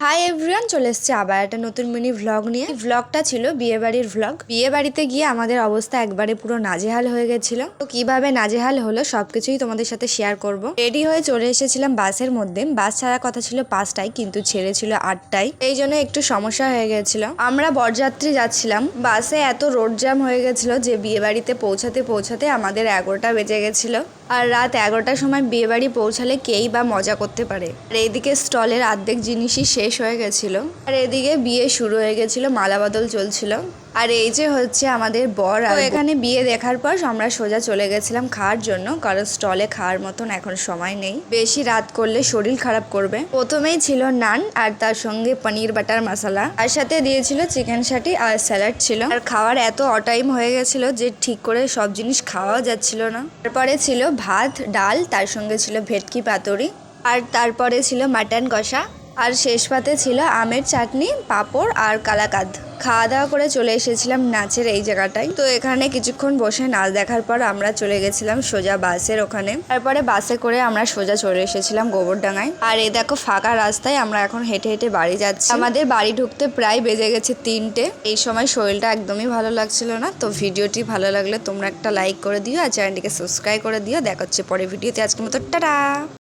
Hi everyone, চলে এসছে আবার একটা নতুন মিনি ভ্লগ নিয়ে। ভ্লগটা ছিল বিয়ে বাড়ির ভ্লগ। বিয়ে বাড়িতে গিয়ে আমাদের অবস্থা একবারে পুরো নাজেহাল হয়ে গেছিল। তো কিভাবে নাজেহাল হলো সবকিছুই তোমাদের সাথে শেয়ার করব। রেডি হয়ে চলে এসেছিলাম বাসের মধ্যে। বাস ছাড়ার কথা ছিল 5টায়, কিন্তু ছেড়েছিল 8টায়। এই জন্য একটু সমস্যা হয়ে গেছিল। আমরা বরযাত্রী যাচ্ছিলাম, বাসে এত রোড জ্যাম হয়ে গেছিল যে বিয়ে বাড়িতে পৌঁছাতে পৌঁছাতে আমাদের 11টা বেজে গেছিল। আর রাত 11টার সময় বিয়ে বাড়ি পৌঁছালে কেই বা মজা করতে পারে। আর এইদিকে স্টলের অর্ধেক জিনিসই শেষ হয়ে গেছিল, আর এদিকে বিয়ে শুরু হয়ে গেছিল, মালা বদল চলছিল। আর এই যে হচ্ছে আমাদের বর। আর এখানে বিয়ে দেখার পর আমরা সোজা চলে গেছিলাম খাওয়ার জন্য, কারণ স্টলে খাওয়ার মতন এখন সময় নেই, বেশি রাত করলে শরীর খারাপ করবে। প্রথমেই ছিল নান আর তার সঙ্গে পনির বাটার মশলা, আর সাথে দিয়েছিল চিকেন শাটি আর স্যালাড ছিল। আর খাওয়ার এত অটাইম হয়ে গেছিল যে ঠিক করে সব জিনিস খাওয়া যাচ্ছিল না। তারপরে ছিল ভাত ডাল, তার সঙ্গে ছিল ভেটকি পাতুরি, আর তারপরে ছিল মাটন কষা, আর শেষ পাতে ছিল আমের চাটনি, পাঁপড় আর কালাকাদ। খাওয়া দাওয়া করে চলে এসেছিলাম নাচের এই জায়গাটায়। তো এখানে কিছুক্ষণ বসে নাচ দেখার পর আমরা চলে গেছিলাম সোজা বাসের ওখানে। তারপরে বাসে করে আমরা সোজা চলে এসেছিলাম গোবরডাঙ্গায়। আর এই দেখো ফাঁকা রাস্তায় আমরা এখন হেঁটে হেঁটে বাড়ি যাচ্ছি। আমাদের বাড়ি ঢুকতে প্রায় বেজে গেছে 3টে। এই সময় শরীরটা একদমই ভালো লাগছিল না। তো ভিডিওটি ভালো লাগলে তোমরা একটা লাইক করে দিও, আর চ্যানেলটিকে সাবস্ক্রাইব করে দিও। দেখা হচ্ছে পরে ভিডিওতে। আজকের মতো টাটা।